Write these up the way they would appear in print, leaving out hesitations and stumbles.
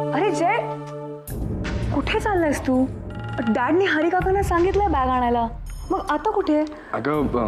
अरे जय, कुठे चाललायस तू? डॅडनी हरी काकांना सांगितलंय बॅग आणायला, मग आता कुठे? अगं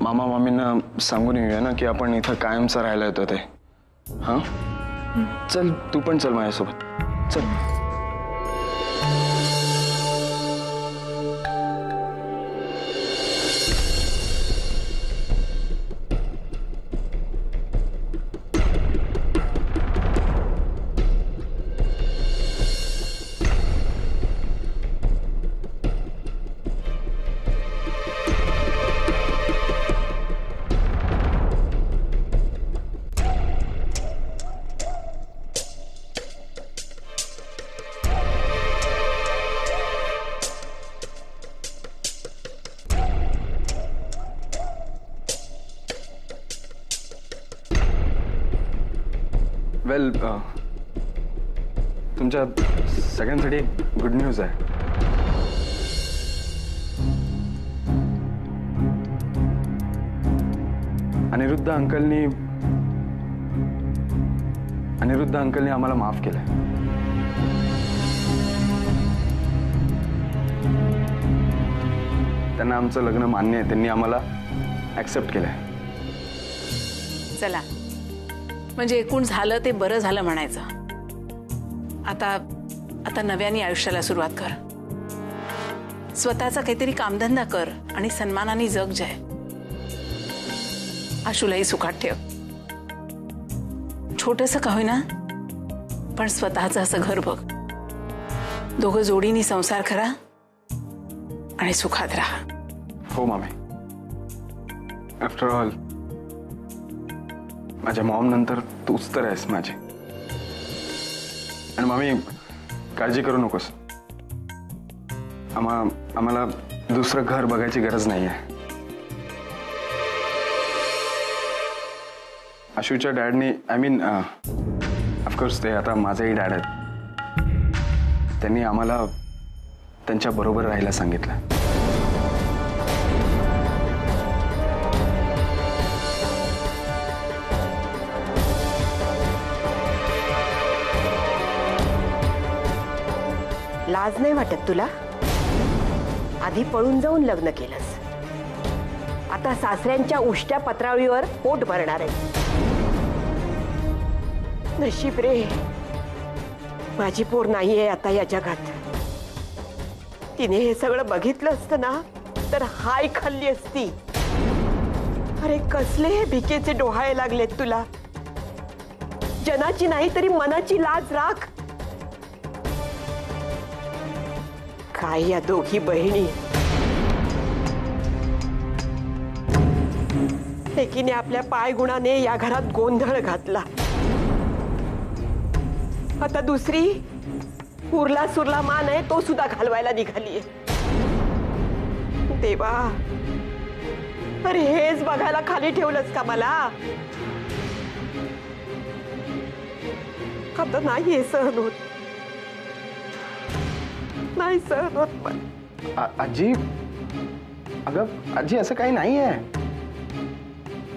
मामा मामींना सांगून येऊया ना की आपण इथं कायमचं राहायला येतो ते. हां चल, तू पण चल माझ्यासोबत, चल. वेल, तुमच्या सगळ्यांसाठी गुड न्यूज आहे. अनिरुद्ध अंकलनी आम्हाला माफ केलंय. त्यांना आमचं लग्न मान्य आहे, त्यांनी आम्हाला ऍक्सेप्ट केलंय. चला, म्हणजे एकूण झालं ते बरं झालं म्हणायचं. आता नव्याने आयुष्याला सुरुवात कर. स्वतःचा काहीतरी कामधंदा कर आणि सन्मानाने जग जय. आशूलाही सुखात ठेव. छोटंसं का होईना पण स्वतःचं असं घर बघ. दोघं जोडीने संसार करा आणि सुखात राहा. हो मामी. आफ्टर ऑल माझ्या मॉम नंतर तूच तर आहेस माझी. आणि मामी काळजी करू नकोस. आम्हाला दुसरं घर बघायची गरज नाहीये. आशूच्या डॅडनी, आय मीन ऑफकोर्स ते आता माझेही डॅड आहेत, त्यांनी आम्हाला त्यांच्या बरोबर राहायला सांगितलं. लाज नाही वाटत तुला? आधी पळून जाऊन लग्न केलंस, आता सासऱ्यांच्या उष्ट्या पत्रावळीवर पोट भरणार आहे. नशीब रे, माझी पोर नाहीये आता या जगात. तिने हे सगळं बघितलं असतं ना तर हाय खाल्ली असती. अरे कसले हे भिकेचे डोहाळे लागलेत तुला. जनाची नाही तरी मनाची लाज राख. काय या दोघी बहिणी, एकीने आपल्या पायगुणाने या घरात गोंधळ घातला, आता दुसरी उरला सुरला मान आहे तो सुद्धा घालवायला निघालीये. देवा, अरे हेच बघायला खाली ठेवलंस का मला? आता नाही हे सहन होत, नाही सहन होत. पण आजी, अगं आजी असं काही नाही आहे.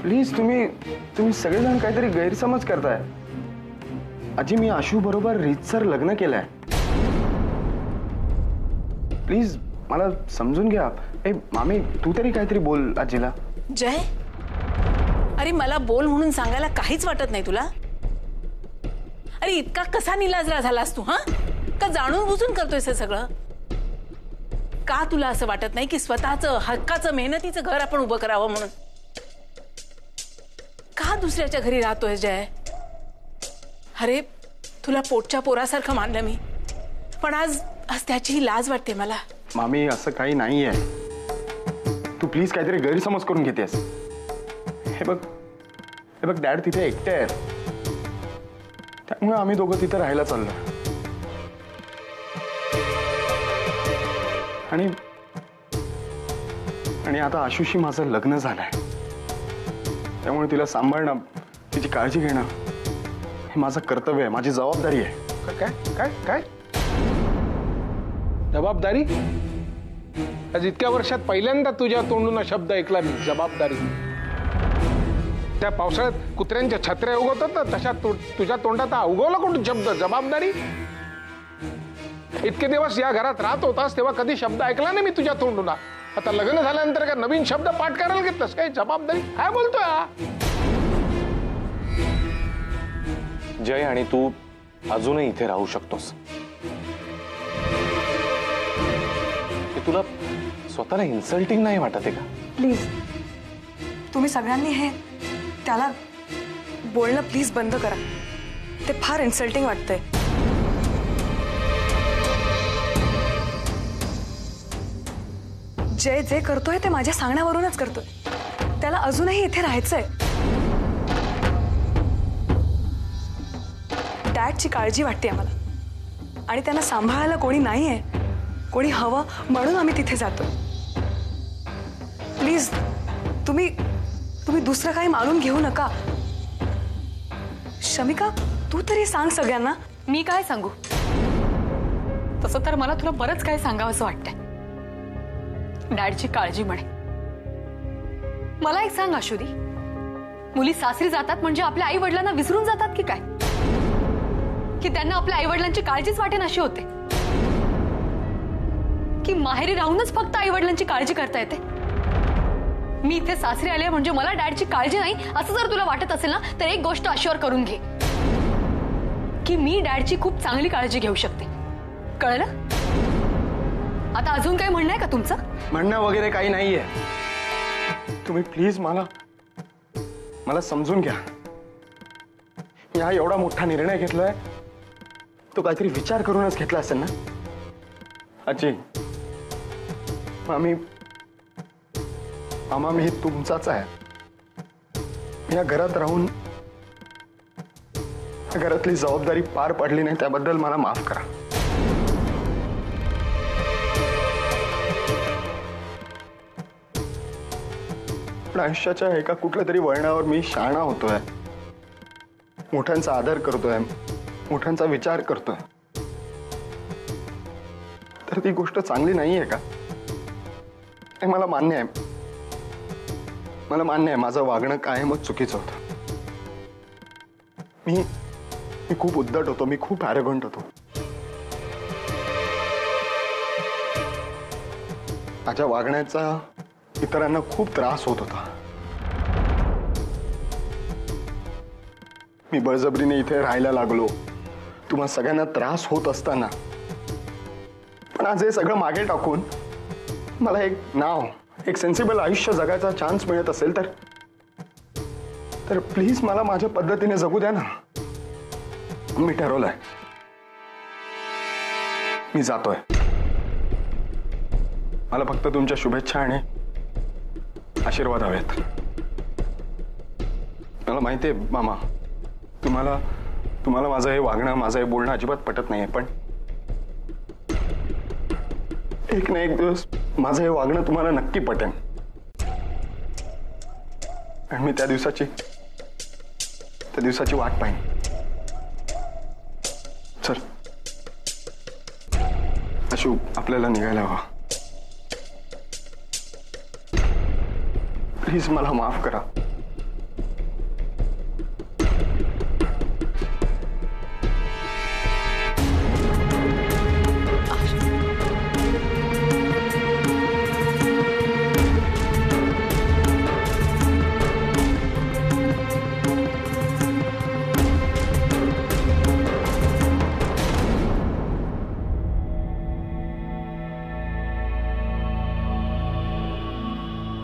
प्लीज तुम्ही सगळेजण काहीतरी गैरसमज करताय. आजी, मी आशू बरोबर रीतसर लग्न केलंय. प्लीज मला समजून घ्या. ए मामी, तू तरी काहीतरी बोल आजीला. जय, अरे मला बोल म्हणून सांगायला काहीच वाटत नाही तुला? अरे इतका कसा निलाजरा झालास तू? हा, का जाणून बुजून करतोयस हे सगळं? का तुला असं वाटत नाही की स्वतःचं हक्काचं मेहनतीचं घर आपण उभं करावं म्हणून? का दुसऱ्याच्या घरी राहतोय जय? अरे तुला पोटच्या पोरासारखं मानलं मी, पण आज त्याची लाज वाटते मला. मामी असं काही नाहीये. तू प्लीज काहीतरी गैरसमज करून घेतेस. हे बघ डॅड तिथे एकटे आहेत, त्यामुळे आम्ही दोघं तिथे राहायला चाललोय. आणि आता आशूशी माझं लग्न झालंय, त्यामुळे तिला सांभाळणं, तिची काळजी घेणं हे माझं कर्तव्य आहे, माझी जबाबदारी आहे. काय काय काय जबाबदारी? आज इतक्या वर्षात पहिल्यांदा तुझ्या तोंडून शब्द ऐकला मी, जबाबदारी. त्या पावसाळ्यात कुत्र्यांच्या छत्र्या उगवतात ना, तशा तुझ्या तोंडात हा उगवला कोण शब्द जबाबदारी? इतके दिवस या घरात राहत होतास तेव्हा कधी शब्द ऐकला नाही मी तुझ्या तोंडून. आता लग्न झाल्यानंतर का नवीन शब्द पाठ करायला घेतलास? काही जबाबदारी काय बोलतोय हा? जय, आणि तू अजूनही इथे राहू शकतोस. हे तुला स्वतःला इन्सल्टिंग नाही वाटत आहे का? प्लीज तुम्ही सगळ्यांनी हे त्याला बोलणं प्लीज बंद करा. ते फार इन्सल्टिंग वाटतंय. जय जे करतोय ते माझ्या सांगण्यावरूनच करतोय. त्याला अजूनही इथे राहायचंय. डॅडची काळजी वाटते आम्हाला आणि त्यांना सांभाळायला कोणी नाहीये, कोणी हवं म्हणून आम्ही तिथे जातो. प्लीज तुम्ही दुसरं काही मानून घेऊ नका. शमिका तू तरी सांग सगळ्यांना. मी काय सांगू? तसं तर मला तुला बरंच काय सांगावंसं वाटतंय. डॅडची काळजी म्हणे. मला एक सांग अश्वती, मुली सासरी जातात म्हणजे आपल्या आई वडिलांना विसरून जातात की काय? की त्यांना आपल्या आई वडिलांची काळजीच वाटेन अशी होते? की माहेरी राहूनच फक्त आई वडिलांची काळजी करता येते? मी इथे सासरी आले म्हणजे मला डॅडची काळजी नाही असं जर तुला वाटत असेल ना, तर एक गोष्ट अश्योर करून घे की मी डॅडची खूप चांगली काळजी घेऊ शकते. कळलं? आता अजून काही म्हणणं आहे का तुमचं? म्हणणं वगैरे काही नाहीये. तुम्ही प्लीज मला समजून घ्या. हा एवढा मोठा निर्णय घेतलाय तो काहीतरी विचार करूनच घेतला असेल ना. आजी, मामा मी तुमचाच आहे. या घरात राहून घरातली जबाबदारी पार पडली नाही त्याबद्दल मला माफ करा. पण आयुष्याच्या एका कुठल्या तरी वळणावर मी शहाणा होतोय, मोठ्यांचा आदर करतोय, मोठ्यांचा विचार करतोय. तर ती गोष्ट चांगली नाहीये का? हे मला मान्य आहे. मला मान्य आहे माझं वागणं कायमच चुकीचं होतं. मी खूप उद्धट होतो, मी खूप ॲरोगंट होतो. माझ्या वागण्याचा इतरांना खूप त्रास होत होता. मी बळजबरीने इथे राहायला लागलो, तुम्हाला सगळ्यांना त्रास होत असताना. पण आज हे सगळं मागे टाकून मला एक नाव, एक सेन्सिबल आयुष्य जगायचा चान्स मिळत असेल तर प्लीज मला माझ्या पद्धतीने जगू द्या ना. मी ठरवलंय, मी जातोय. मला फक्त तुमच्या शुभेच्छा आणि आशीर्वाद हवेत. मला माहिती आहे मामा, तुम्हाला माझं हे वागणं, माझं हे बोलणं अजिबात पटत नाहीये. पण एक ना एक दिवस माझं हे वागणं तुम्हाला नक्की पटेल आणि मी त्या दिवसाची वाट पाहिन. चल अशू, आपल्याला निघायला हवा. प्लीज मला माफ करा.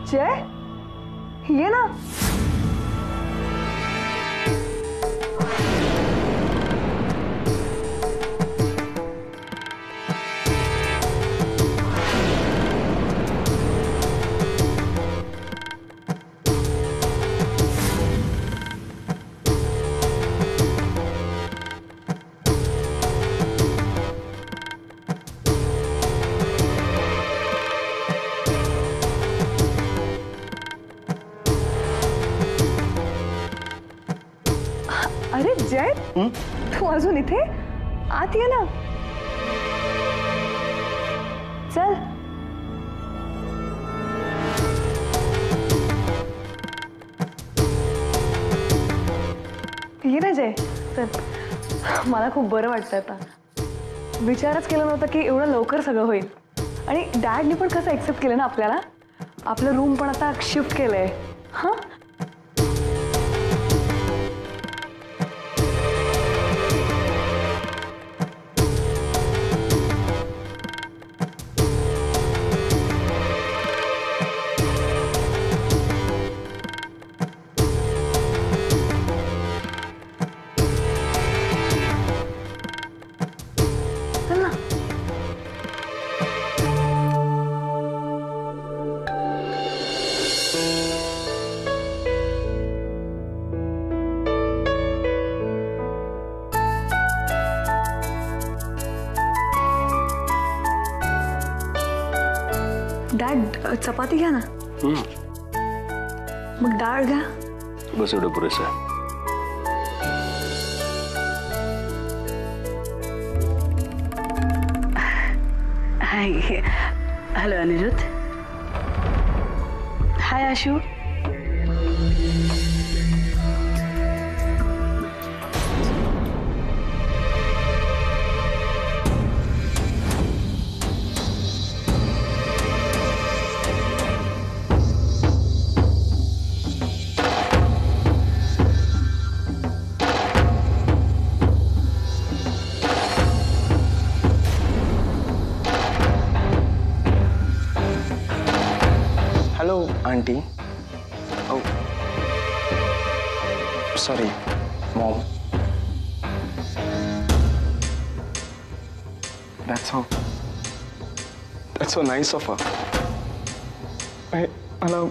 जय ये ना. अरे जय, तू अजून इथे? आत ये ना. चल. ये ना जय तर मला खूप बरं वाटतं आता. विचारच केला नव्हता की एवढं लवकर सगळं होईल. आणि डॅडनी पण कसं एक्सेप्ट केलं ना आपल्याला. आपलं रूम पण आता शिफ्ट केलंय. हां डॅड चपाती घ्या ना. मग डाळ घ्या. बस एवढं पुरेसं आहे. Hi hello Anirudh. Hi Ashu. Hello, Auntie. Oh, sorry, Mom. That's so nice of her. मला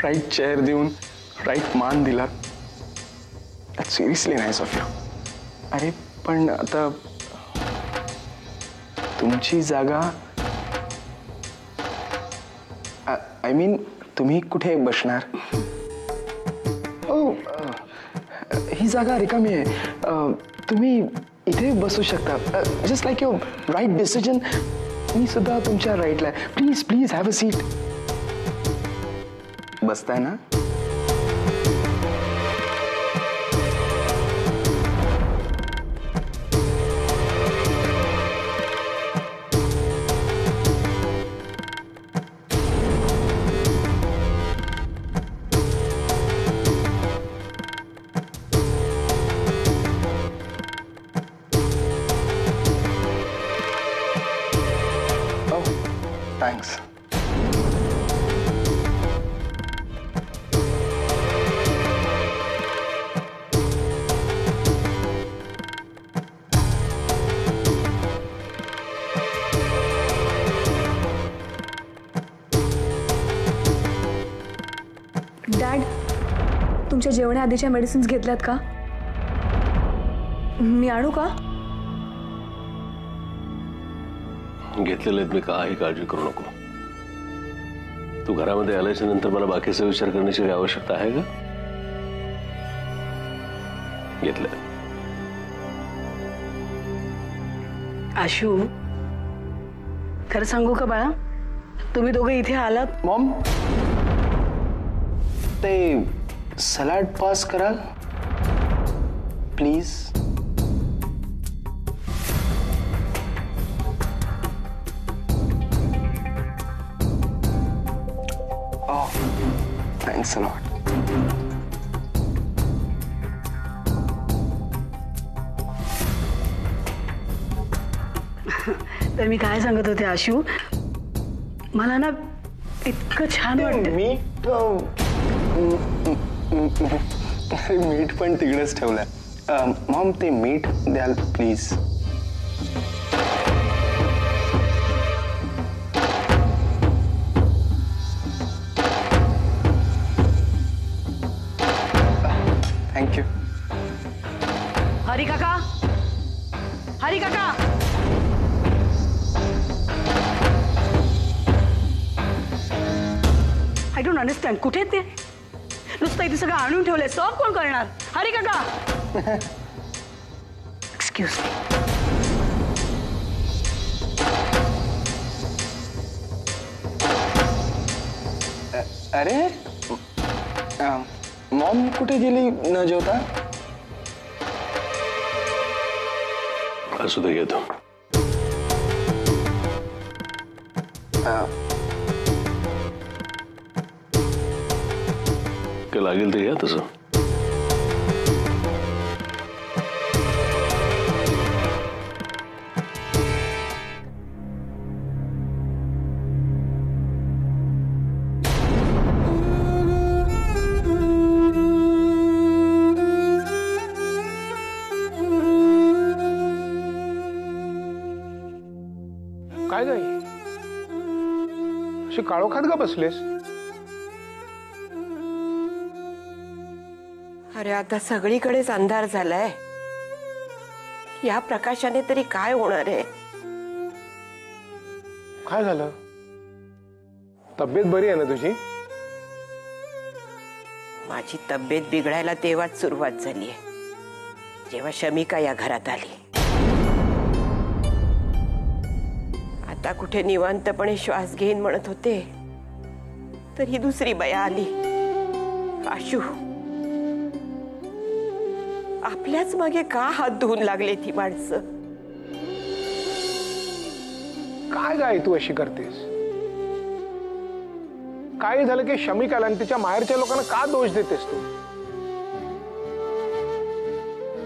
राईट चेअर देऊन राईट मान दिला. That's seriously nice of you. अरे पण आता तुमची जागा I mean, तुम्ही कुठे बसणार? ही जागा रिकामी आहे. तुम्ही इथे बसू शकता. Just like your right decision. मी सुद्धा तुमच्या राईटला आहे. Please please have a seat. बसताय ना? Thanks. डॅड तुमच्या जेवणाआधीच्या मेडिसिन्स घेतल्यात का? मी आणू का? घेतलेले आहेत मी. काही काळजी करू नको. तू घरामध्ये आल्याच्या नंतर मला बाकीचा विचार करण्याची काही आवश्यकता आहे का? घेतलं. आशू खरं सांगू का बाळा, तुम्ही दोघे इथे आलात. मॉम ते सलाड पास कराल प्लीज. Thanks a lot. तर मी काय सांगत होते आशू, मला ना इतकं छान वाटतं. मीठ पण तिकडेच ठेवलंय. मॉम ते मीठ द्याल प्लीज. थँक्यू. हरी काका, हरी काका. I don't understand. कुठे ते नुसतं इथे सगळं आणून ठेवलंय. सर्व कोण करणार? हरी काका. Excuse me. अरे मॉम कुठे गेली न जेवता? असू दे घेतो. काय लागेल ते घ्या तसं. काय गाई अशी काळोखात का बसलेस? अरे आता सगळीकडेच अंधार झालाय. या प्रकाशाने तरी काय होणार आहे? काय झालं? तब्येत बरी आहे ना तुझी? माझी तब्येत बिघडायला तेव्हाच सुरुवात झालीये, जेव्हा शमिका या घरात आली. आता कुठे निवांतपणे श्वास घेईन म्हणत होते, तर ही दुसरी बया आली, आशू. आपल्याच मागे का हात धुवून लागले ती माणसं? काय गाय तू अशी करतेस? काय झालं की शमिकाला आणि तिच्या माहेरच्या लोकांना का दोष देतेस तू?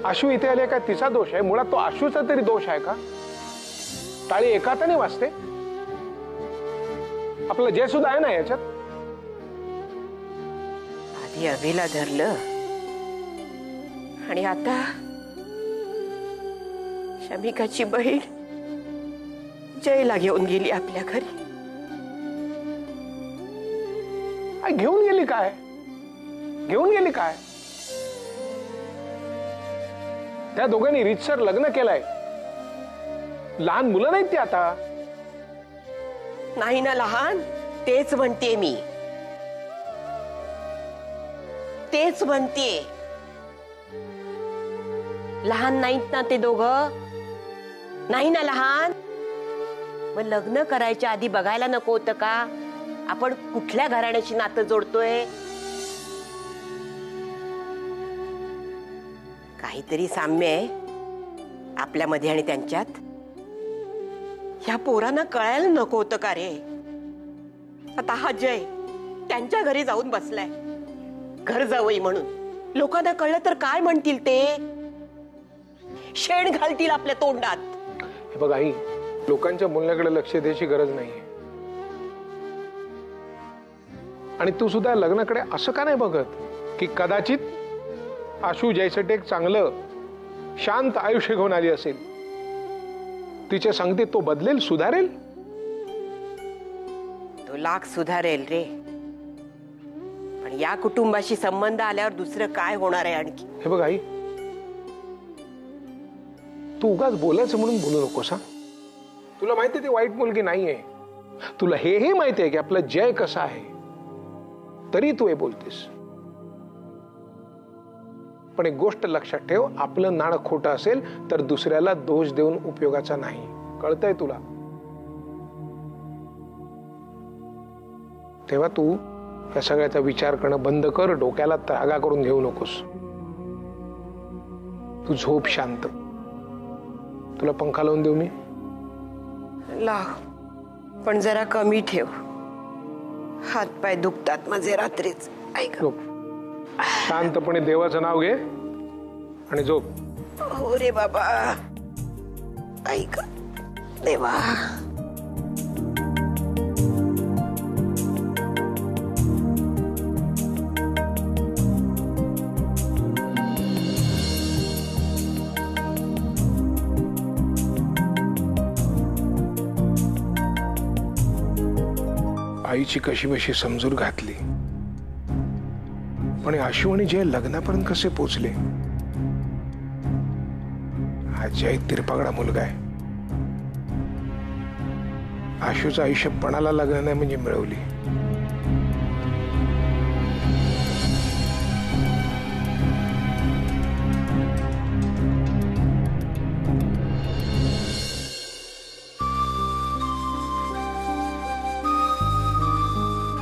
आशू इथे आले काय तिचा दोष आहे? मुळात तो आशूचा तरी दोष आहे का? टाळी एका हाताने वाजते. आपलं जय सुद्धा आहे ना याच्यात. आधी अभिला धरलं आणि आता शमिकाची बहीण जयला घेऊन गेली आपल्या घरी. घेऊन गेली काय? घेऊन गेली काय? त्या दोघांनी रीतसर लग्न केलंय. लहान मुलं नाहीत ती आता. नाही ना लहान, तेच म्हणते मी, तेच म्हणते. लहान नाहीत ना ते दोघं? नाही ना लहान? मग लग्न करायच्या आधी बघायला नको होतं का आपण कुठल्या घराण्याशी नातं जोडतोय? काहीतरी साम्य आहे आपल्यामध्ये आणि त्यांच्यात. ह्या पोरांना कळायला नको होतं का रे? आता हा जय त्यांच्या घरी जाऊन बसलाय घर जावई म्हणून. लोकांना कळलं तर काय म्हणतील ते? शेण घालतील आपल्या तोंडात. हे बघ आई, लोकांच्या बोलण्याकडे लक्ष द्यायची गरज नाहीये. आणि तू सुद्धा लग्नाकडे असं का नाही बघत की कदाचित आशू जयसाठी एक चांगलं शांत आयुष्य घेऊन आली असेल. तिच्या सांगते तो बदलेल, सुधारेल. तो लाख सुधारेल रे, पण या कुटुंबाशी संबंध आल्यावर दुसरं काय होणार आहे आणखी? हे बघ आई, तू उगाच बोलायचं म्हणून बोलू नकोस. हा, तुला माहितीये ती वाईट मुलगी नाहीये. तुला हेही माहिती आहे की आपला जय कसा आहे, तरी तू हे बोलतेस. पण एक गोष्ट लक्षात ठेव, आपलं नाणं खोटं असेल तर दुसऱ्याला दोष देऊन उपयोगाचा नाही. कळतंय तुला? तेव्हा तू या सगळ्याचा विचार करणं बंद कर. डोक्याला त्रागा करून घेऊ नकोस. तू झोप शांत. तुला पंखा लावून देऊ मी? लाव, पण जरा कमी ठेव. हात पाय दुखतात माझे रात्रीच. ऐक, शांतपणे देवाचं नाव घे आणि झोप. हो रे बाबा, ऐक देवा. आईची कशी बशी समजून घातली, पण आशू आणि जय लग्नापर्यंत कसे पोचले? हा जय तिरपागडा मुलगा आहे. आशूचं आयुष्य पणाला लागलं नाही म्हणजे मिळवली.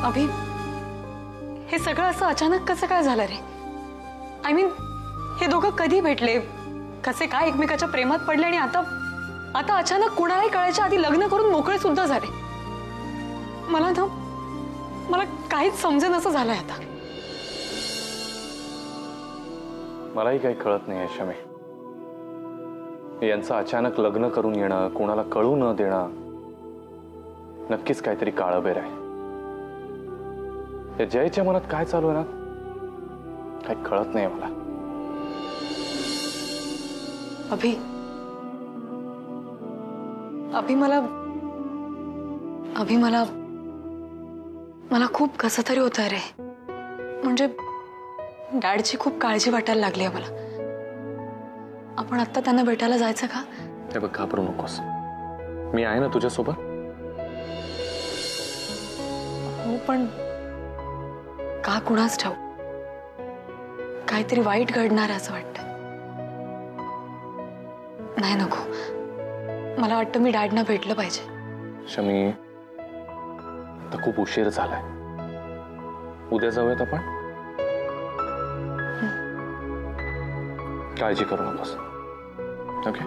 अभि, हे हे सगळं असं अचानक कसं काय झालं रे? आय मीन, हे दोघं कधी भेटले, कसे काय एकमेकाच्या प्रेमात पडले आणि आता आता अचानक कुणालाही कळायच्या आधी लग्न करून मोकळे सुद्धा झाले. मला काहीच समजेन असं झालंय आता. मलाही काही कळत नाही शमी. यांचं अचानक लग्न करून येणं, कोणाला कळू न देणं, नक्कीच काहीतरी काळबेर आहे. या जयच्या मनात काय चालू आहे ना, काही कळत नाही मला. मला खूप कसं तरी होतं रे. म्हणजे डॅडची खूप काळजी वाटायला लागली आहे मला. आपण आत्ता त्यांना भेटायला जायचं का? हे बघ, घाबरू नकोस, मी आहे ना तुझ्यासोबत. हो, पण का कुणाच ठाऊ, काहीतरी वाईट घडणार असं वाटतं. नाही, नको. मला वाटतं मी डॅडना भेटलं पाहिजे. शमी, आता खूप उशीर झालाय. उद्या जाऊयात आपण. काळजी करू नकोस. ओके.